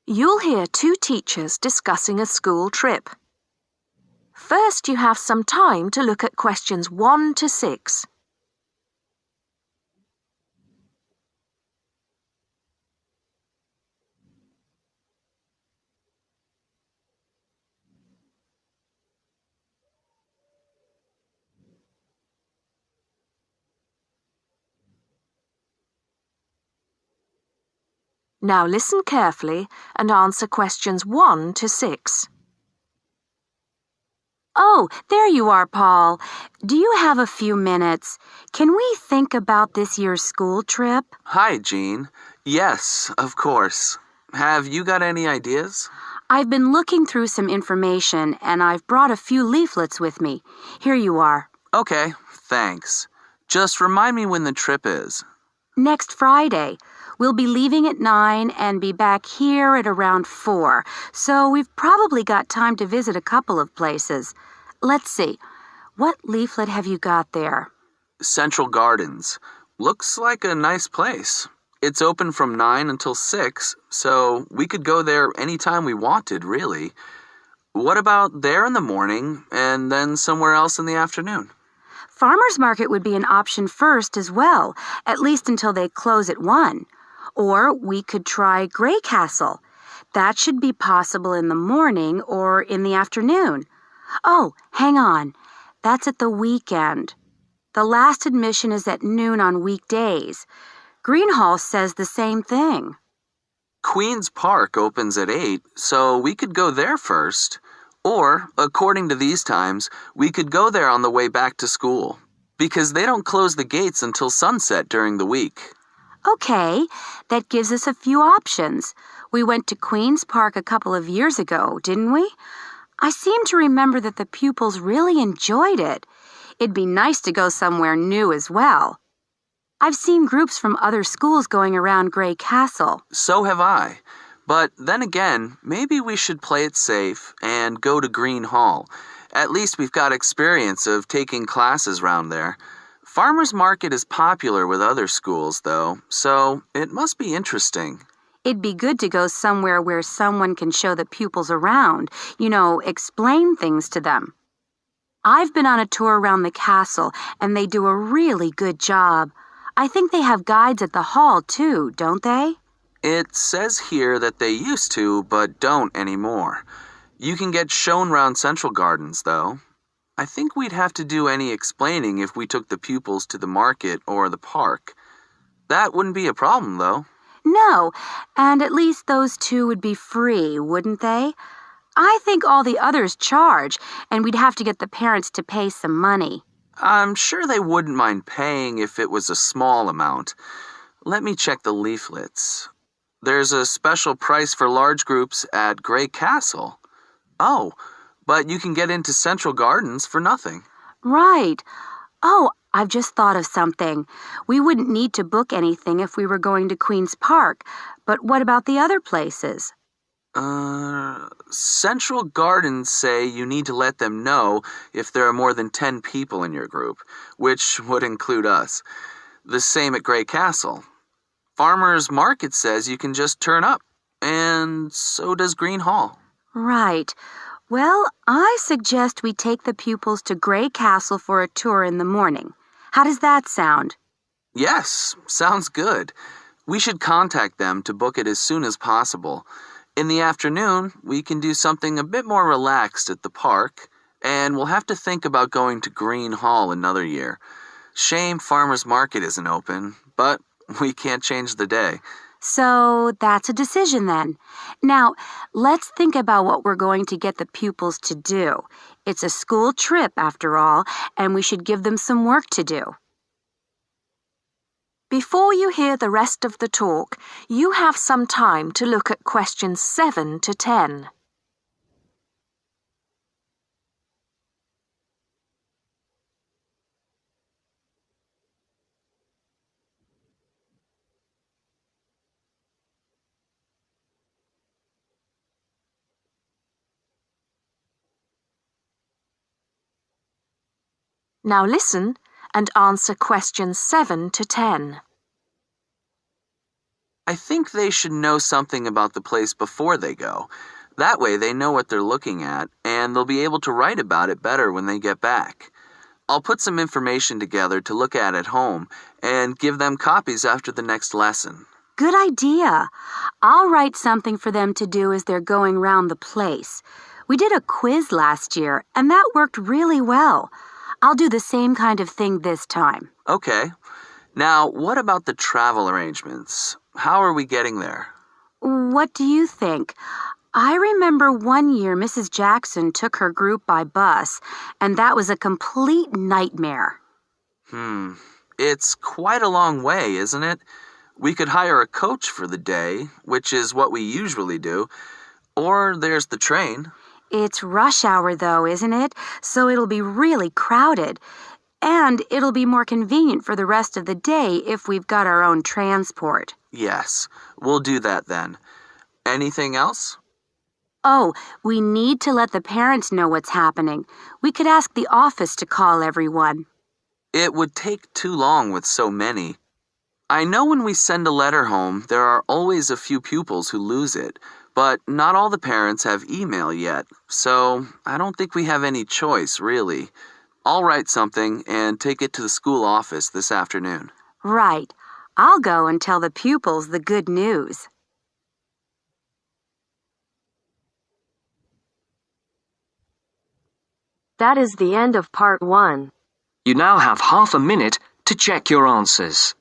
You'll hear two teachers discussing a school trip. First, you have some time to look at questions 1 to 6. Now listen carefully and answer questions 1 to 6. Oh, there you are, Paul. Do you have a few minutes? Can we think about this year's school trip? Hi, Jean. Yes, of course. Have you got any ideas? I've been looking through some information, and I've brought a few leaflets with me. Here you are. Okay, thanks. Just remind me when the trip is. Next Friday. We'll be leaving at 9 and be back here at around 4, so we've probably got time to visit a couple of places. Let's see. What leaflet have you got there? Central Gardens. Looks like a nice place. It's open from 9 until 6, so we could go there anytime we wanted, really. What about there in the morning and then somewhere else in the afternoon? Farmers Market would be an option first as well, at least until they close at 1. Or we could try Grey Castle. That should be possible in the morning or in the afternoon. Oh, hang on. That's at the weekend. The last admission is at noon on weekdays. Greenhall says the same thing. Queen's Park opens at 8, so we could go there first. Or, according to these times, we could go there on the way back to school, because they don't close the gates until sunset during the week. Okay, that gives us a few options. We went to Queen's Park a couple of years ago, didn't we? I seem to remember that the pupils really enjoyed it. It'd be nice to go somewhere new as well. I've seen groups from other schools going around Grey Castle. So have I. But then again, maybe we should play it safe and go to Green Hall. At least we've got experience of taking classes round there. Farmers Market is popular with other schools, though, so it must be interesting. It'd be good to go somewhere where someone can show the pupils around, explain things to them. I've been on a tour around the castle, and they do a really good job. I think they have guides at the hall, too, don't they? It says here that they used to, but don't anymore. You can get shown round Central Gardens, though. I think we'd have to do any explaining if we took the pupils to the market or the park. That wouldn't be a problem, though. No, and at least those two would be free, wouldn't they? I think all the others charge, and we'd have to get the parents to pay some money. I'm sure they wouldn't mind paying if it was a small amount. Let me check the leaflets. There's a special price for large groups at Grey Castle. Oh, but you can get into Central Gardens for nothing. Right. Oh, I've just thought of something. We wouldn't need to book anything if we were going to Queen's Park, but what about the other places? Central Gardens say you need to let them know if there are more than 10 people in your group, which would include us. The same at Grey Castle. Farmers Market says you can just turn up, and so does Green Hall. Right. Well, I suggest we take the pupils to Grey Castle for a tour in the morning. How does that sound? Yes, sounds good. We should contact them to book it as soon as possible. In the afternoon, we can do something a bit more relaxed at the park, and we'll have to think about going to Green Hall another year. Shame Farmers Market isn't open, but we can't change the day. So that's a decision then. Now, let's think about what we're going to get the pupils to do. It's a school trip, after all, and we should give them some work to do. Before you hear the rest of the talk, you have some time to look at questions 7 to 10. Now listen and answer questions 7 to 10. I think they should know something about the place before they go. That way they know what they're looking at, and they'll be able to write about it better when they get back. I'll put some information together to look at home and give them copies after the next lesson. Good idea. I'll write something for them to do as they're going round the place. We did a quiz last year, and that worked really well. I'll do the same kind of thing this time. Okay. Now, what about the travel arrangements? How are we getting there? What do you think? I remember one year Mrs. Jackson took her group by bus, and that was a complete nightmare. It's quite a long way, isn't it? We could hire a coach for the day, which is what we usually do, or there's the train. It's rush hour, though, isn't it? So it'll be really crowded. And it'll be more convenient for the rest of the day if we've got our own transport. Yes, we'll do that then. Anything else? Oh, we need to let the parents know what's happening. We could ask the office to call everyone. It would take too long with so many. I know when we send a letter home, there are always a few pupils who lose it, but not all the parents have email yet, so I don't think we have any choice, really. I'll write something and take it to the school office this afternoon. Right. I'll go and tell the pupils the good news. That is the end of part 1. You now have half a minute to check your answers.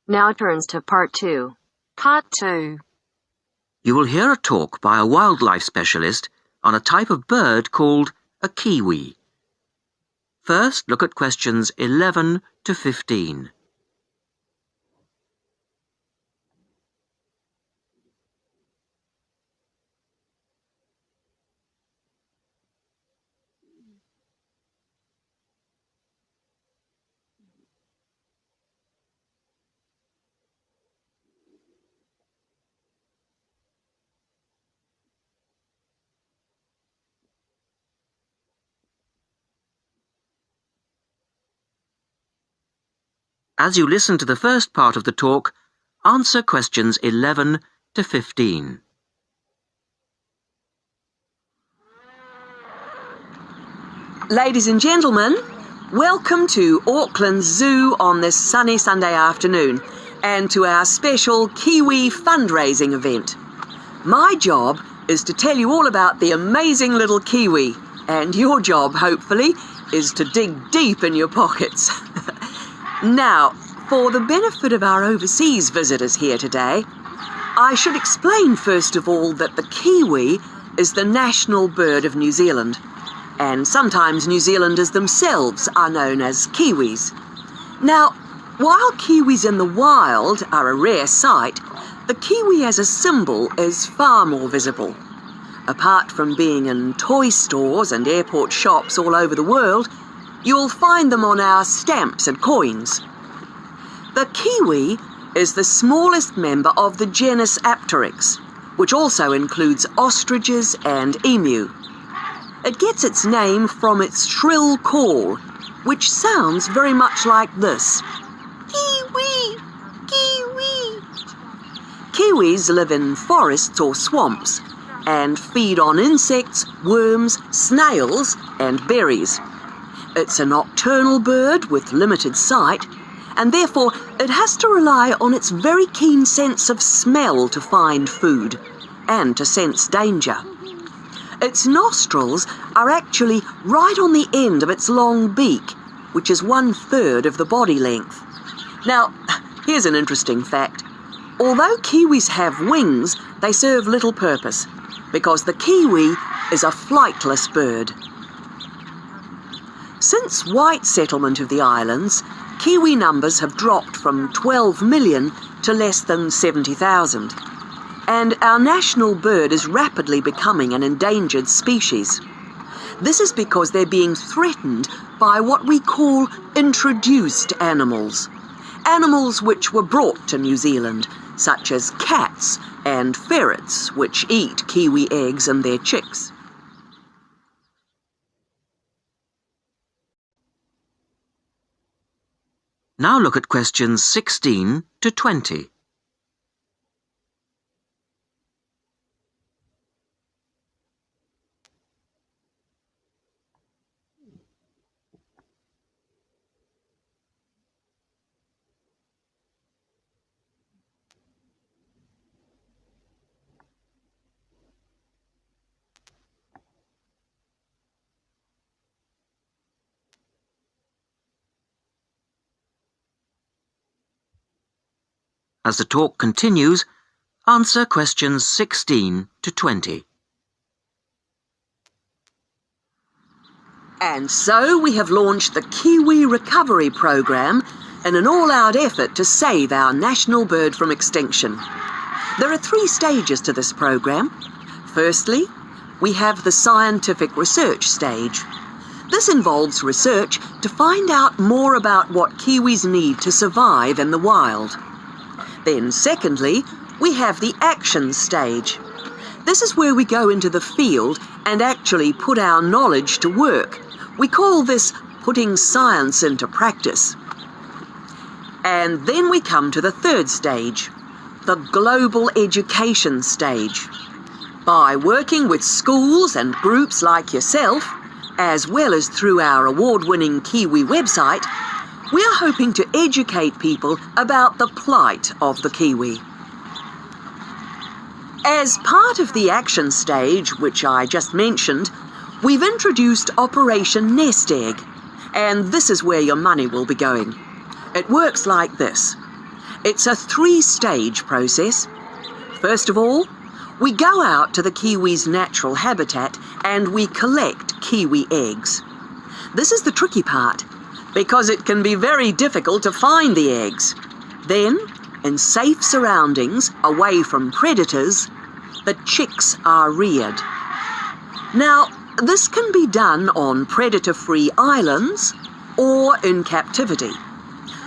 Now turns to part 2. Part 2. You will hear a talk by a wildlife specialist on a type of bird called a kiwi. First, look at questions 11 to 15. As you listen to the first part of the talk, answer questions 11 to 15. Ladies and gentlemen, welcome to Auckland Zoo on this sunny Sunday afternoon and to our special Kiwi fundraising event. My job is to tell you all about the amazing little Kiwi, and your job, hopefully, is to dig deep in your pockets. Now, for the benefit of our overseas visitors here today, I should explain first of all that the kiwi is the national bird of New Zealand, and sometimes New Zealanders themselves are known as kiwis. Now, while kiwis in the wild are a rare sight, the kiwi as a symbol is far more visible. Apart from being in toy stores and airport shops all over the world, you'll find them on our stamps and coins. The kiwi is the smallest member of the genus Apteryx, which also includes ostriches and emu. It gets its name from its shrill call, which sounds very much like this. Kiwi! Kiwi! Kiwis live in forests or swamps and feed on insects, worms, snails and berries. It's a nocturnal bird with limited sight, and therefore it has to rely on its very keen sense of smell to find food and to sense danger. Its nostrils are actually right on the end of its long beak, which is 1/3 of the body length. Now, here's an interesting fact. Although kiwis have wings, they serve little purpose, because the kiwi is a flightless bird. Since white settlement of the islands, kiwi numbers have dropped from 12 million to less than 70,000. and our national bird is rapidly becoming an endangered species. This is because they're being threatened by what we call introduced animals. Animals which were brought to New Zealand, such as cats and ferrets, which eat kiwi eggs and their chicks. Now look at questions 16 to 20. As the talk continues, answer questions 16 to 20. And so we have launched the Kiwi Recovery Program in an all-out effort to save our national bird from extinction. There are 3 stages to this program. Firstly, we have the scientific research stage. This involves research to find out more about what kiwis need to survive in the wild. Then secondly, we have the action stage. This is where we go into the field and actually put our knowledge to work. We call this putting science into practice. And then we come to the 3rd stage, the global education stage. By working with schools and groups like yourself, as well as through our award-winning Kiwi website, we are hoping to educate people about the plight of the kiwi. As part of the action stage, which I just mentioned, we've introduced Operation Nest Egg, and this is where your money will be going. It works like this. It's a 3-stage process. First of all, we go out to the kiwi's natural habitat and we collect kiwi eggs. This is the tricky part, because it can be very difficult to find the eggs. Then, in safe surroundings, away from predators, the chicks are reared. Now, this can be done on predator-free islands or in captivity.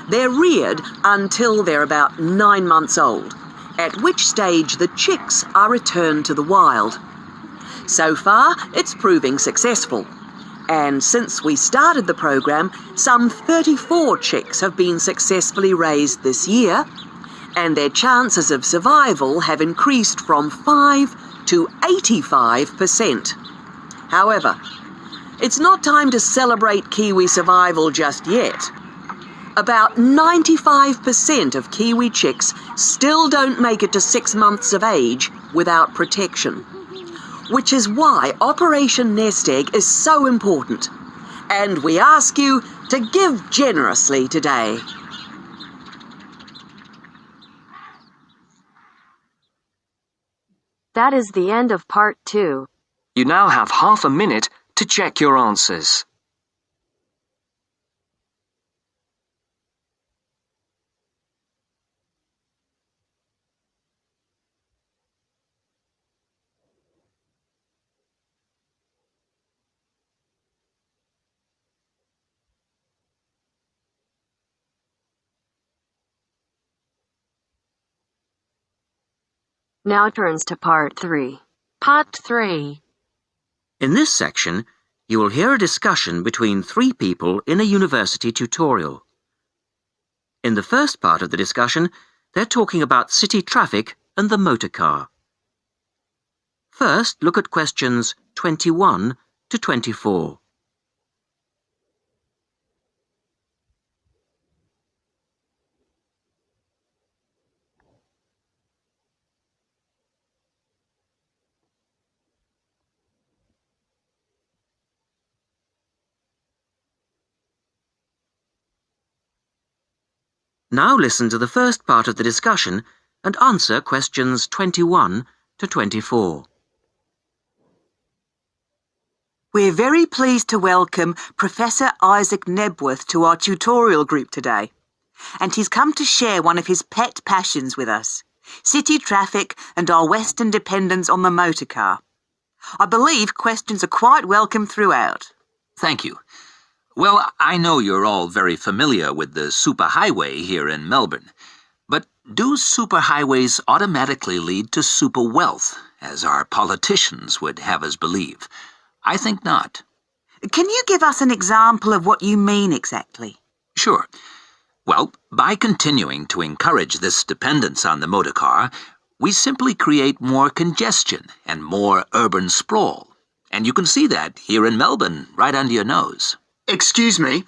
They're reared until they're about 9 months old, at which stage the chicks are returned to the wild. So far, it's proving successful. And since we started the program, some 34 chicks have been successfully raised this year, and their chances of survival have increased from 5 to 85%. However, it's not time to celebrate kiwi survival just yet. About 95% of kiwi chicks still don't make it to 6 months of age without protection, which is why Operation Nest Egg is so important. And we ask you to give generously today. That is the end of part 2. You now have half a minute to check your answers. Now turns to part 3. Part 3. In this section, you will hear a discussion between 3 people in a university tutorial. In the first part of the discussion, they're talking about city traffic and the motor car. First, look at questions 21 to 24. Now listen to the first part of the discussion and answer questions 21 to 24. We're very pleased to welcome Professor Isaac Nebworth to our tutorial group today. And he's come to share one of his pet passions with us. city traffic and our Western dependence on the motor car. I believe questions are quite welcome throughout. Thank you. Well, I know you're all very familiar with the superhighway here in Melbourne, but do superhighways automatically lead to super wealth, as our politicians would have us believe? I think not. Can you give us an example of what you mean exactly? Sure. Well, by continuing to encourage this dependence on the motor car, we simply create more congestion and more urban sprawl. And you can see that here in Melbourne, right under your nose. Excuse me,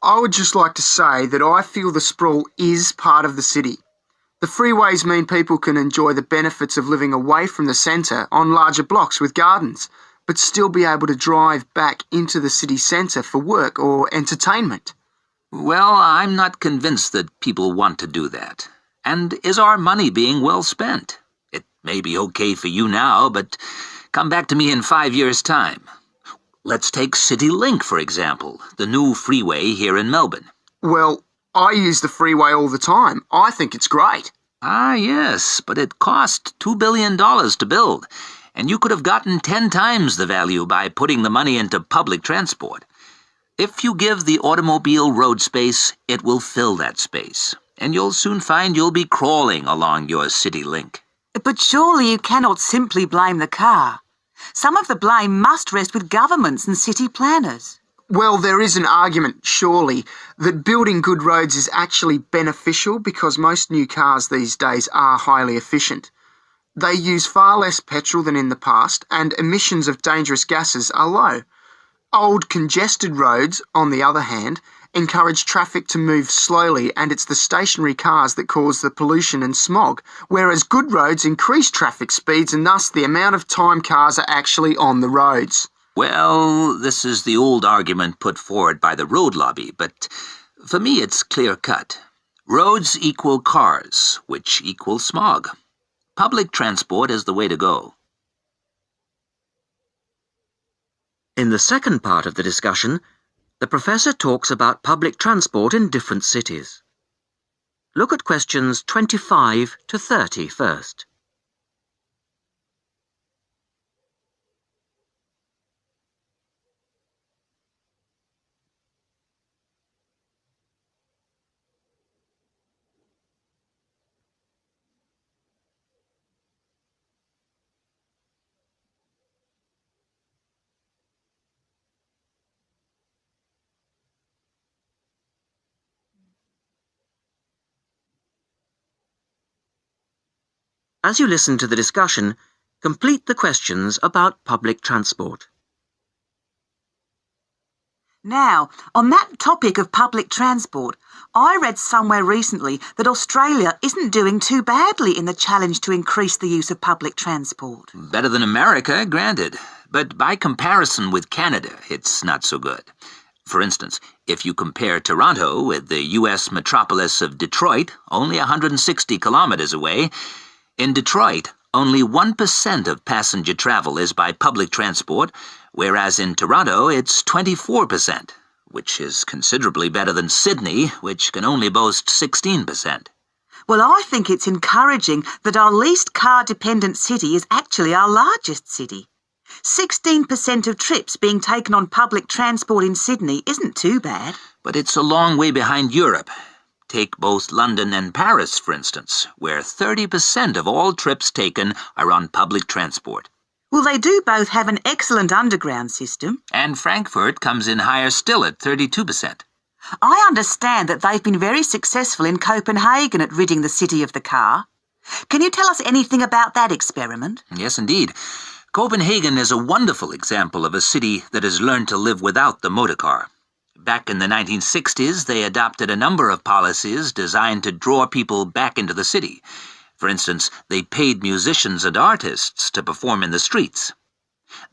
I would just like to say that I feel the sprawl is part of the city. The freeways mean people can enjoy the benefits of living away from the centre on larger blocks with gardens, but still be able to drive back into the city centre for work or entertainment. Well, I'm not convinced that people want to do that. And is our money being well spent? It may be okay for you now, but come back to me in 5 years' time. Let's take CityLink, for example, the new freeway here in Melbourne. Well, I use the freeway all the time. I think it's great. Ah, yes, but it cost $2 billion to build, and you could have gotten 10 times the value by putting the money into public transport. If you give the automobile road space, it will fill that space, and you'll soon find you'll be crawling along your CityLink. But surely you cannot simply blame the car. Some of the blame must rest with governments and city planners. Well, there is an argument, surely, that building good roads is actually beneficial because most new cars these days are highly efficient. They use far less petrol than in the past, and emissions of dangerous gases are low. Old, congested roads, on the other hand, encourage traffic to move slowly, and it's the stationary cars that cause the pollution and smog, whereas good roads increase traffic speeds and thus the amount of time cars are actually on the roads. Well, this is the old argument put forward by the road lobby, but for me it's clear-cut. Roads equal cars, which equal smog. Public transport is the way to go. In the second part of the discussion, the professor talks about public transport in different cities. Look at questions 25 to 30 first. As you listen to the discussion, complete the questions about public transport. Now, on that topic of public transport, I read somewhere recently that Australia isn't doing too badly in the challenge to increase the use of public transport. Better than America, granted. But by comparison with Canada, it's not so good. For instance, if you compare Toronto with the U.S. metropolis of Detroit, only 160 kilometers away, in Detroit, only 1% of passenger travel is by public transport, whereas in Toronto it's 24%, which is considerably better than Sydney, which can only boast 16%. Well, I think it's encouraging that our least car-dependent city is actually our largest city. 16% of trips being taken on public transport in Sydney isn't too bad. But it's a long way behind Europe. Take both London and Paris, for instance, where 30% of all trips taken are on public transport. Well, they do both have an excellent underground system. And Frankfurt comes in higher still at 32%. I understand that they've been very successful in Copenhagen at ridding the city of the car. Can you tell us anything about that experiment? Yes, indeed. Copenhagen is a wonderful example of a city that has learned to live without the motor car. Back in the 1960s, they adopted a number of policies designed to draw people back into the city. For instance, they paid musicians and artists to perform in the streets.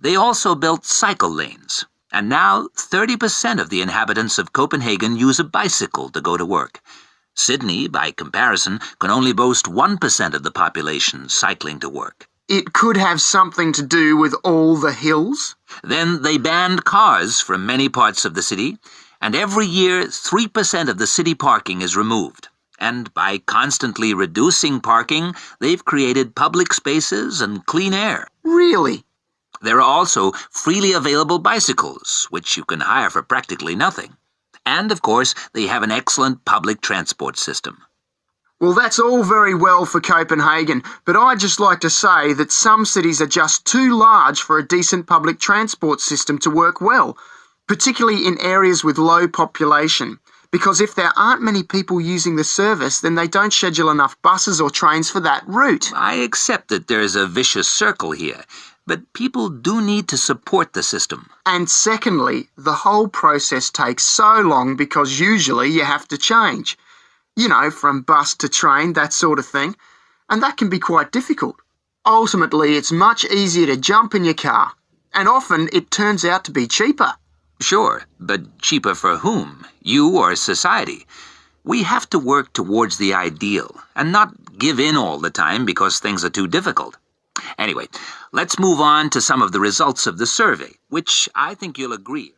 They also built cycle lanes, and now 30% of the inhabitants of Copenhagen use a bicycle to go to work. Sydney, by comparison, can only boast 1% of the population cycling to work. It could have something to do with all the hills? Then they banned cars from many parts of the city, and every year 3% of the city parking is removed, And by constantly reducing parking, they've created public spaces and clean air. Really? There are also freely available bicycles, which you can hire for practically nothing. And, of course, they have an excellent public transport system. Well, that's all very well for Copenhagen, but I'd just like to say that some cities are just too large for a decent public transport system to work well, particularly in areas with low population. Because if there aren't many people using the service, then they don't schedule enough buses or trains for that route. I accept that there is a vicious circle here, but people do need to support the system. And secondly, the whole process takes so long because usually you have to change. You know, from bus to train, that sort of thing. And that can be quite difficult. Ultimately, it's much easier to jump in your car. And often it turns out to be cheaper. Sure, but cheaper for whom? You or society? We have to work towards the ideal and not give in all the time because things are too difficult. Anyway, let's move on to some of the results of the survey, which I think you'll agree.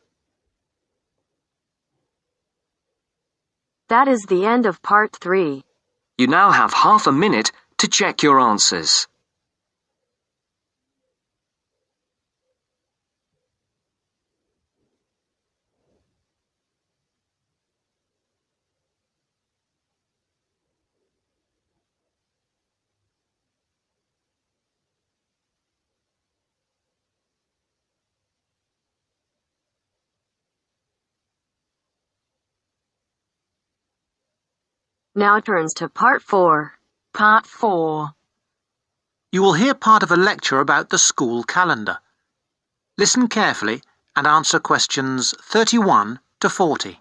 That is the end of part 3. You now have half a minute to check your answers. Now it turns to part 4. Part 4. You will hear part of a lecture about the school calendar. Listen carefully and answer questions 31 to 40.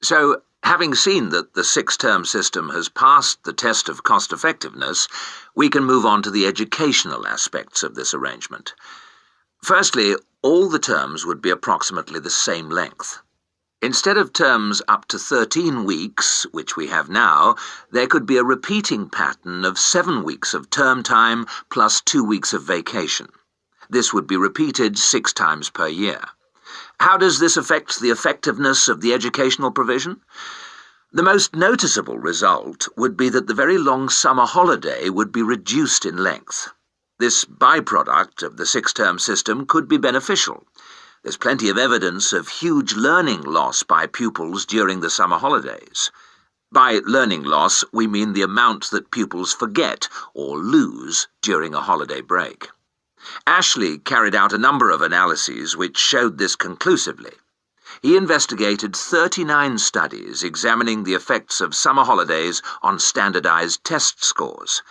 So, having seen that the 6-term system has passed the test of cost-effectiveness, we can move on to the educational aspects of this arrangement. Firstly, all the terms would be approximately the same length. Instead of terms up to 13 weeks, which we have now, there could be a repeating pattern of 7 weeks of term time plus 2 weeks of vacation. This would be repeated 6 times per year. How does this affect the effectiveness of the educational provision? The most noticeable result would be that the very long summer holiday would be reduced in length. This byproduct of the 6-term system could be beneficial. There's plenty of evidence of huge learning loss by pupils during the summer holidays. By learning loss, we mean the amount that pupils forget or lose during a holiday break. Ashley carried out a number of analyses which showed this conclusively. He investigated 39 studies examining the effects of summer holidays on standardized test scores.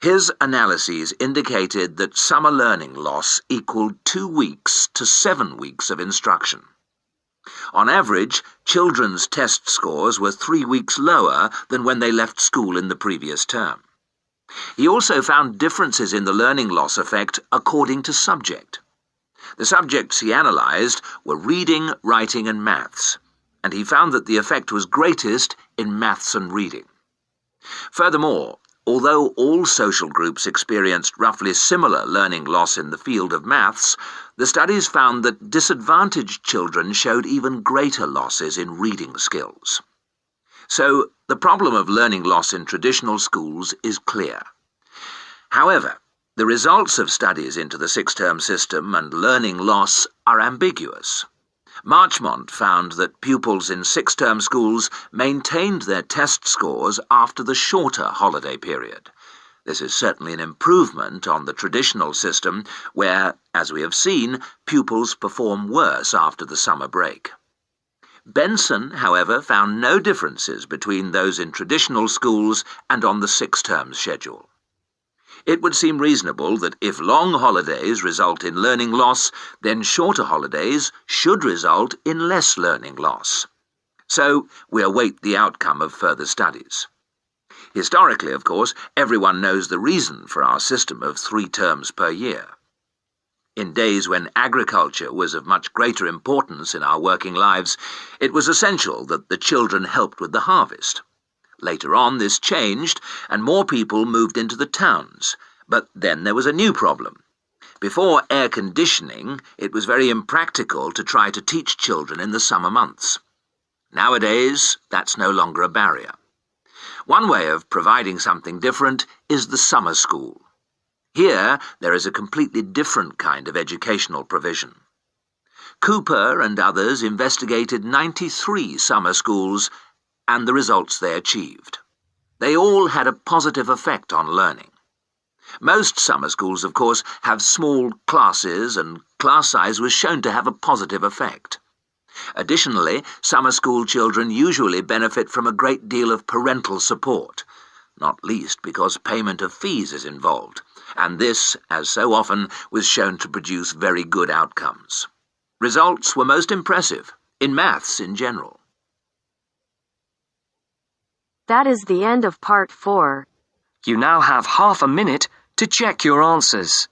His analyses indicated that summer learning loss equaled 2 weeks to 7 weeks of instruction. On average, children's test scores were 3 weeks lower than when they left school in the previous term. He also found differences in the learning loss effect according to subject. The subjects he analysed were reading, writing and maths, and he found that the effect was greatest in maths and reading. Furthermore, although all social groups experienced roughly similar learning loss in the field of maths, the studies found that disadvantaged children showed even greater losses in reading skills. So, the problem of learning loss in traditional schools is clear. However, the results of studies into the 6-term system and learning loss are ambiguous. Marchmont found that pupils in 6-term schools maintained their test scores after the shorter holiday period. This is certainly an improvement on the traditional system where, as we have seen, pupils perform worse after the summer break. Benson, however, found no differences between those in traditional schools and on the 6-term schedule. It would seem reasonable that if long holidays result in learning loss, then shorter holidays should result in less learning loss. So we await the outcome of further studies. Historically, of course, everyone knows the reason for our system of 3 terms per year. In days when agriculture was of much greater importance in our working lives, it was essential that the children helped with the harvest. Later on, this changed, and more people moved into the towns. But then there was a new problem. Before air conditioning, it was very impractical to try to teach children in the summer months. Nowadays, that's no longer a barrier. One way of providing something different is the summer school. Here, there is a completely different kind of educational provision. Cooper and others investigated 93 summer schools and the results they achieved. They all had a positive effect on learning. Most summer schools, of course, have small classes, and class size was shown to have a positive effect. Additionally, summer school children usually benefit from a great deal of parental support, not least because payment of fees is involved, and this, as so often, was shown to produce very good outcomes. Results were most impressive, in maths in general. That is the end of part 4. You now have half a minute to check your answers.